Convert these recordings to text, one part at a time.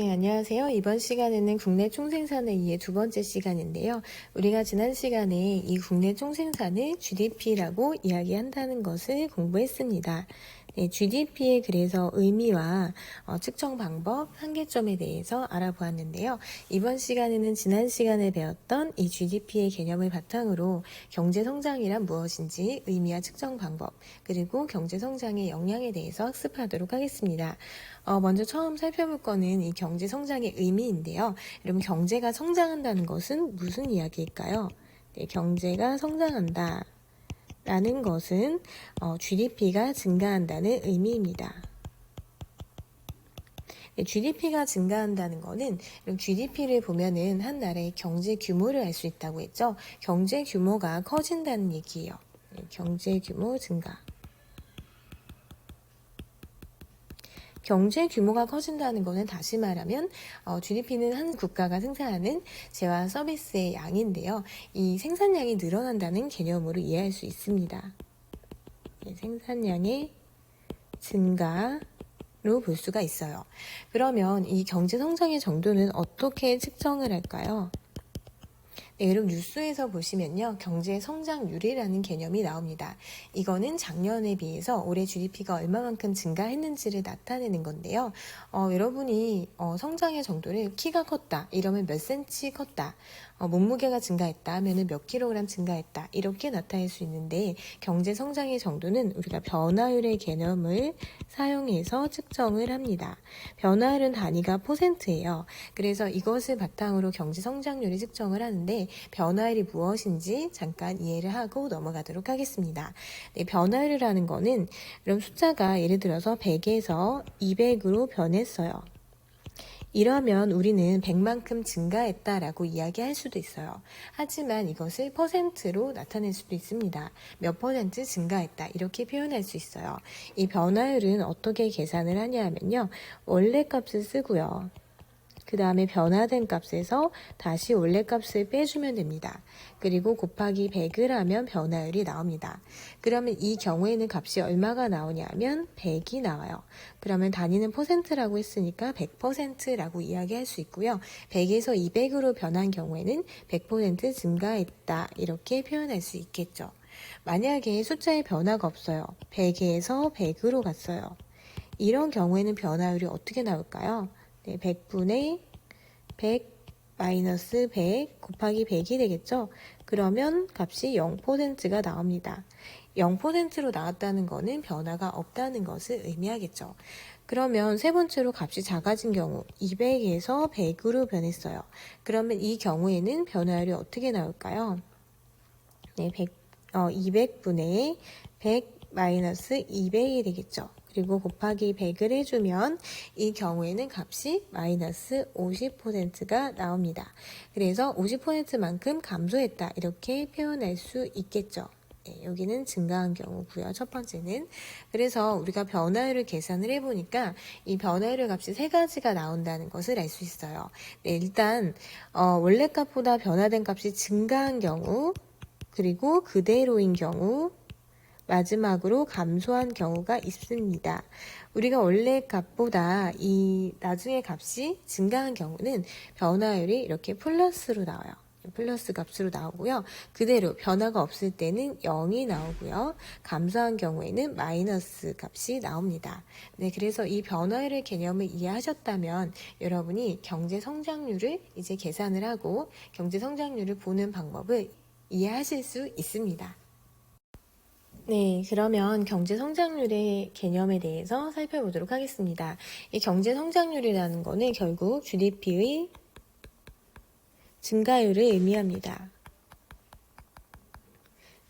네, 안녕하세요. 이번 시간에는 국내 총생산에 의해 두 번째 시간인데요. 우리가 지난 시간에 이 국내 총생산을 GDP라고 이야기한다는 것을 공부했습니다. 네, GDP의 그래서 의미와 측정 방법, 한계점에 대해서 알아보았는데요. 이번 시간에는 지난 시간에 배웠던 이 GDP의 개념을 바탕으로 경제성장이란 무엇인지 의미와 측정 방법, 그리고 경제성장의 영향에 대해서 학습하도록 하겠습니다. 먼저 처음 살펴볼 거는 이 경제 성장의 의미인데요. 여러분, 경제가 성장한다는 것은 무슨 이야기일까요? 네, 경제가 성장한다 라는 것은 GDP가 증가한다는 의미입니다. 네, GDP가 증가한다는 것은 GDP를 보면은 한 나라의 경제 규모를 알 수 있다고 했죠. 경제 규모가 커진다는 얘기예요. 네, 경제 규모 증가. 경제 규모가 커진다는 것은 다시 말하면 GDP는 한 국가가 생산하는 재화 서비스의 양인데요. 이 생산량이 늘어난다는 개념으로 이해할 수 있습니다. 네, 생산량의 증가로 볼 수가 있어요. 그러면 이 경제 성장의 정도는 어떻게 측정을 할까요? 네, 여러분 뉴스에서 보시면요. 경제 성장률이라는 개념이 나옵니다. 이거는 작년에 비해서 올해 GDP가 얼마만큼 증가했는지를 나타내는 건데요. 여러분이 성장의 정도를 키가 컸다 이러면 몇 cm 컸다, 몸무게가 증가했다 하면은 몇 킬로그램 증가했다 이렇게 나타낼 수 있는데, 경제 성장의 정도는 우리가 변화율의 개념을 사용해서 측정을 합니다. 변화율은 단위가 %예요. 그래서 이것을 바탕으로 경제 성장률을 측정을 하는데, 변화율이 무엇인지 잠깐 이해를 하고 넘어가도록 하겠습니다. 네, 변화율이라는 거는 이런 숫자가 예를 들어서 100에서 200으로 변했어요. 이러면 우리는 100만큼 증가했다라고 이야기할 수도 있어요. 하지만 이것을 %로 나타낼 수도 있습니다. 몇 % 증가했다 이렇게 표현할 수 있어요. 이 변화율은 어떻게 계산을 하냐 하면요. 원래 값을 쓰고요. 그 다음에 변화된 값에서 다시 원래 값을 빼주면 됩니다. 그리고 곱하기 100을 하면 변화율이 나옵니다. 그러면 이 경우에는 값이 얼마가 나오냐 하면 100이 나와요. 그러면 단위는 %라고 했으니까 100%라고 이야기할 수 있고요. 100에서 200으로 변한 경우에는 100% 증가했다 이렇게 표현할 수 있겠죠. 만약에 숫자의 변화가 없어요. 100에서 100으로 갔어요. 이런 경우에는 변화율이 어떻게 나올까요? 네, 100분의 100 마이너스 100 곱하기 100이 되겠죠? 그러면 값이 0%가 나옵니다. 0%로 나왔다는 것은 변화가 없다는 것을 의미하겠죠. 그러면 세 번째로 값이 작아진 경우 200에서 100으로 변했어요. 그러면 이 경우에는 변화율이 어떻게 나올까요? 네, 200분의 100 마이너스 200이 되겠죠. 그리고 곱하기 100을 해주면 이 경우에는 값이 마이너스 50%가 나옵니다. 그래서 50%만큼 감소했다 이렇게 표현할 수 있겠죠. 네, 여기는 증가한 경우고요. 첫 번째는. 그래서 우리가 변화율을 계산을 해보니까 이 변화율 값이 세 가지가 나온다는 것을 알 수 있어요. 네, 일단 원래 값보다 변화된 값이 증가한 경우, 그리고 그대로인 경우, 마지막으로 감소한 경우가 있습니다. 우리가 원래 값보다 이 나중에 값이 증가한 경우는 변화율이 이렇게 플러스로 나와요. 플러스 값으로 나오고요. 그대로 변화가 없을 때는 0이 나오고요. 감소한 경우에는 마이너스 값이 나옵니다. 네, 그래서 이 변화율의 개념을 이해하셨다면 여러분이 경제 성장률을 이제 계산을 하고 경제 성장률을 보는 방법을 이해하실 수 있습니다. 네, 그러면 경제 성장률의 개념에 대해서 살펴보도록 하겠습니다. 이 경제 성장률이라는 거는 결국 GDP의 증가율을 의미합니다.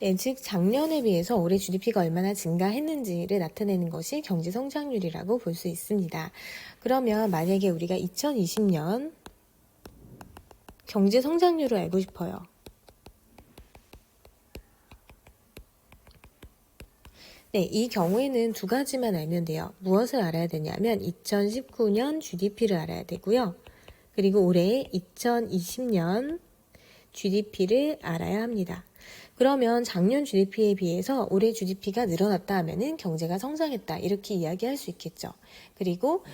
네, 즉 작년에 비해서 올해 GDP가 얼마나 증가했는지를 나타내는 것이 경제 성장률이라고 볼 수 있습니다. 그러면 만약에 우리가 2020년 경제 성장률을 알고 싶어요. 네, 이 경우에는 두 가지만 알면 돼요. 무엇을 알아야 되냐면 2019년 GDP를 알아야 되고요. 그리고 올해 2020년 GDP를 알아야 합니다. 그러면 작년 GDP에 비해서 올해 GDP가 늘어났다 하면은 경제가 성장했다 이렇게 이야기할 수 있겠죠. 그리고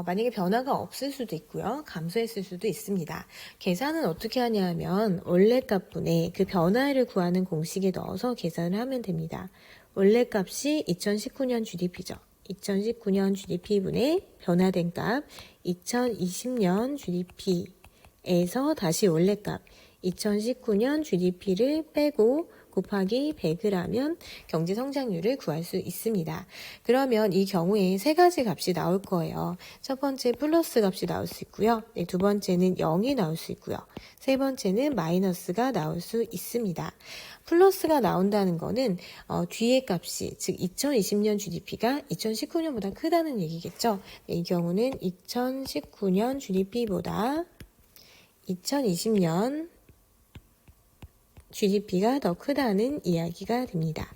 만약에 변화가 없을 수도 있고요. 감소했을 수도 있습니다. 계산은 어떻게 하냐 하면 원래 값분의 그 변화를 구하는 공식에 넣어서 계산을 하면 됩니다. 원래 값이 2019년 GDP죠. 2019년 GDP분의 변화된 값 2020년 GDP에서 다시 원래 값 2019년 GDP를 빼고 곱하기 100을 하면 경제 성장률을 구할 수 있습니다. 그러면 이 경우에 세 가지 값이 나올 거예요. 첫 번째 플러스 값이 나올 수 있고요. 네, 두 번째는 0이 나올 수 있고요. 세 번째는 마이너스가 나올 수 있습니다. 플러스가 나온다는 거는 뒤에 값이 즉 2020년 GDP가 2019년보다 크다는 얘기겠죠. 네, 이 경우는 2019년 GDP보다 2020년 GDP가 더 크다는 이야기가 됩니다.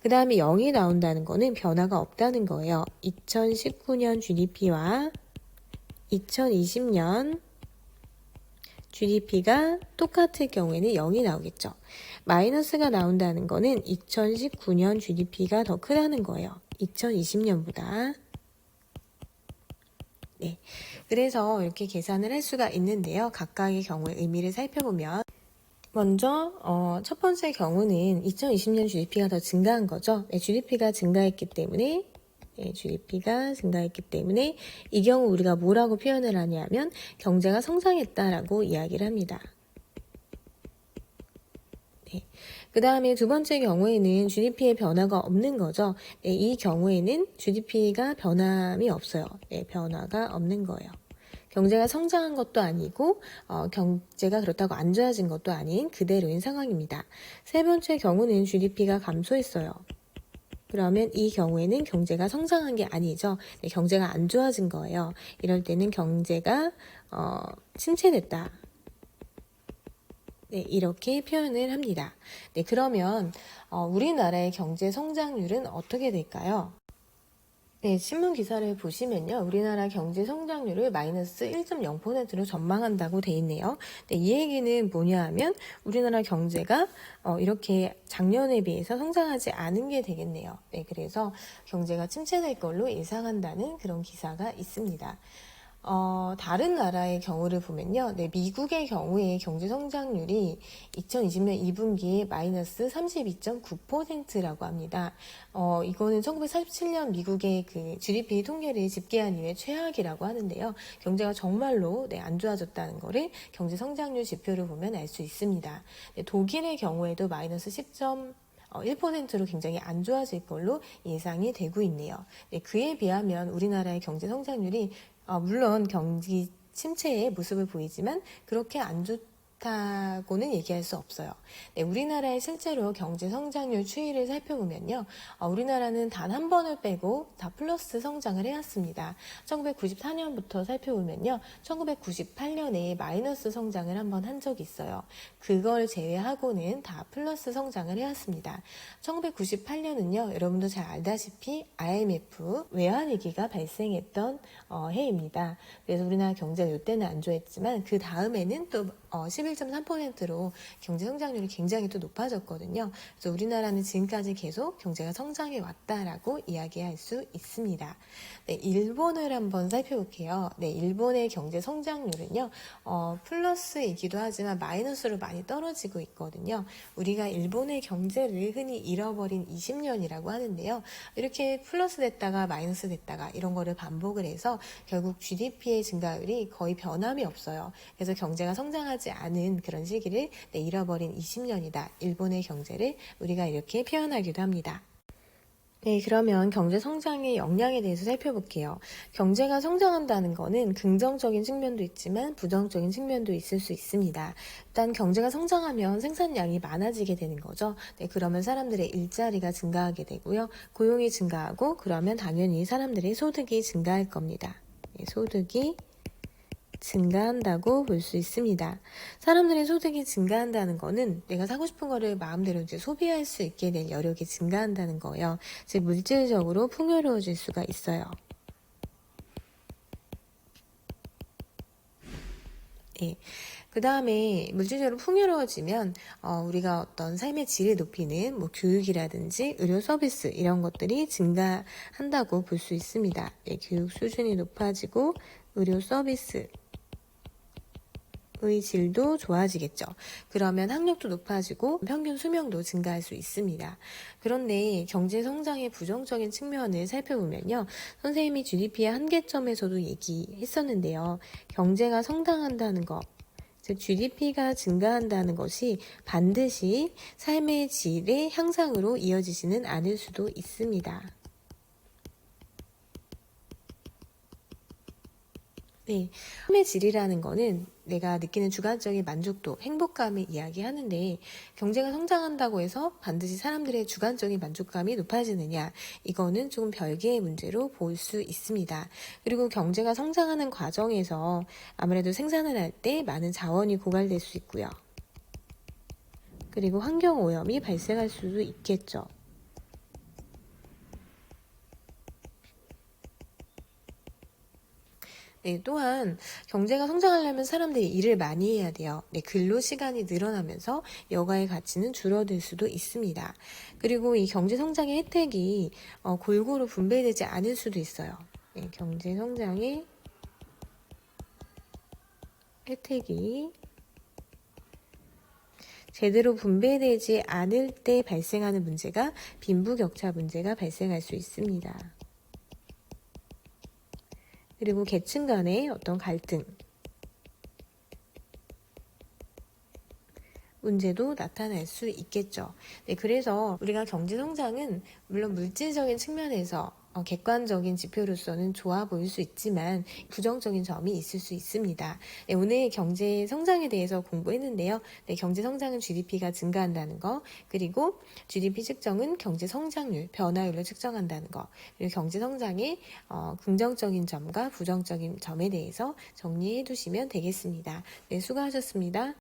그 다음에 0이 나온다는 거는 변화가 없다는 거예요. 2019년 GDP와 2020년 GDP가 똑같을 경우에는 0이 나오겠죠. 마이너스가 나온다는 거는 2019년 GDP가 더 크다는 거예요. 2020년보다. 네. 그래서 이렇게 계산을 할 수가 있는데요. 각각의 경우의 의미를 살펴보면 먼저 첫 번째 경우는 2020년 GDP가 더 증가한 거죠. 네, GDP가 증가했기 때문에 이 경우 우리가 뭐라고 표현을 하냐면 경제가 성장했다라고 이야기를 합니다. 네. 그 다음에 두 번째 경우에는 GDP의 변화가 없는 거죠. 네, 이 경우에는 GDP가 변함이 없어요. 네, 변화가 없는 거예요. 경제가 성장한 것도 아니고 경제가 그렇다고 안 좋아진 것도 아닌 그대로인 상황입니다. 세 번째 경우는 GDP가 감소했어요. 그러면 이 경우에는 경제가 성장한 게 아니죠. 네, 경제가 안 좋아진 거예요. 이럴 때는 경제가 침체됐다. 네, 이렇게 표현을 합니다. 네, 그러면 우리나라의 경제 성장률은 어떻게 될까요? 네, 신문 기사를 보시면요. 우리나라 경제 성장률을 마이너스 1.0%로 전망한다고 돼 있네요. 네, 이 얘기는 뭐냐 하면 우리나라 경제가 이렇게 작년에 비해서 성장하지 않은 게 되겠네요. 네, 그래서 경제가 침체될 걸로 예상한다는 그런 기사가 있습니다. 다른 나라의 경우를 보면요. 네, 미국의 경우에 경제 성장률이 2020년 2분기에 마이너스 32.9%라고 합니다. 이거는 1947년 미국의 그 GDP 통계를 집계한 이후에 최악이라고 하는데요. 경제가 정말로 안 좋아졌다는 거를 경제 성장률 지표를 보면 알 수 있습니다. 네, 독일의 경우에도 마이너스 1%로 굉장히 안 좋아질 걸로 예상이 되고 있네요. 네, 그에 비하면 우리나라의 경제 성장률이 물론 경기 침체의 모습을 보이지만 그렇게 안 좋다고는 얘기할 수 없어요. 네, 우리나라의 실제로 경제 성장률 추이를 살펴보면요. 우리나라는 단 한 번을 빼고 다 플러스 성장을 해왔습니다. 1994년부터 살펴보면요. 1998년에 마이너스 성장을 한번 한 적이 있어요. 그걸 제외하고는 다 플러스 성장을 해왔습니다. 1998년은요. 여러분도 잘 알다시피 IMF 외환위기가 발생했던 해입니다. 그래서 우리나라 경제가 이때는 안 좋았지만 그 다음에는 또 11.3%로 경제 성장률이 굉장히 또 높아졌거든요. 그래서 우리나라는 지금까지 계속 경제가 성장해 왔다라고 이야기할 수 있습니다. 네, 일본을 한번 살펴볼게요. 네, 일본의 경제 성장률은요, 플러스이기도 하지만 마이너스로 많이 떨어지고 있거든요. 우리가 일본의 경제를 흔히 잃어버린 20년이라고 하는데요. 이렇게 플러스 됐다가 마이너스 됐다가 이런 거를 반복을 해서 결국 GDP의 증가율이 거의 변함이 없어요. 그래서 경제가 성장하지 않은 그런 시기를 잃어버린 20년이다. 일본의 경제를 우리가 이렇게 표현하기도 합니다. 네, 그러면 경제 성장의 역량에 대해서 살펴볼게요. 경제가 성장한다는 것은 긍정적인 측면도 있지만 부정적인 측면도 있을 수 있습니다. 일단 경제가 성장하면 생산량이 많아지게 되는 거죠. 네, 그러면 사람들의 일자리가 증가하게 되고요. 고용이 증가하고 그러면 당연히 사람들의 소득이 증가할 겁니다. 네, 소득이 증가한다고 볼 수 있습니다. 사람들의 소득이 증가한다는 거는 내가 사고 싶은 거를 마음대로 이제 소비할 수 있게 될 여력이 증가한다는 거예요. 즉 물질적으로 풍요로워질 수가 있어요. 예. 그 다음에 물질적으로 풍요로워지면 우리가 어떤 삶의 질을 높이는 뭐 교육이라든지 의료 서비스 이런 것들이 증가한다고 볼 수 있습니다. 예, 교육 수준이 높아지고 의료 서비스 의 질도 좋아지겠죠. 그러면 학력도 높아지고 평균 수명도 증가할 수 있습니다. 그런데 경제 성장의 부정적인 측면을 살펴보면요. 선생님이 GDP의 한계점에서도 얘기했었는데요. 경제가 성장한다는 것, 즉 GDP가 증가한다는 것이 반드시 삶의 질의 향상으로 이어지지는 않을 수도 있습니다. 네, 삶의 질이라는 거는 내가 느끼는 주관적인 만족도, 행복감을 이야기하는데 경제가 성장한다고 해서 반드시 사람들의 주관적인 만족감이 높아지느냐? 이거는 조금 별개의 문제로 볼 수 있습니다. 그리고 경제가 성장하는 과정에서 아무래도 생산을 할 때 많은 자원이 고갈될 수 있고요. 그리고 환경오염이 발생할 수도 있겠죠. 네, 또한 경제가 성장하려면 사람들이 일을 많이 해야 돼요. 네, 근로 시간이 늘어나면서 여가의 가치는 줄어들 수도 있습니다. 그리고 이 경제 성장의 혜택이 골고루 분배되지 않을 수도 있어요. 네, 경제 성장의 혜택이 제대로 분배되지 않을 때 발생하는 문제가 빈부격차 문제가 발생할 수 있습니다. 그리고 계층 간의 어떤 갈등, 문제도 나타날 수 있겠죠. 네, 그래서 우리가 경제 성장은 물론 물질적인 측면에서 객관적인 지표로서는 좋아 보일 수 있지만 부정적인 점이 있을 수 있습니다. 네, 오늘 경제 성장에 대해서 공부했는데요. 네, 경제 성장은 GDP가 증가한다는 거, 그리고 GDP 측정은 경제 성장률, 변화율로 측정한다는 거, 그리고 경제 성장의 긍정적인 점과 부정적인 점에 대해서 정리해 두시면 되겠습니다. 네, 수고하셨습니다.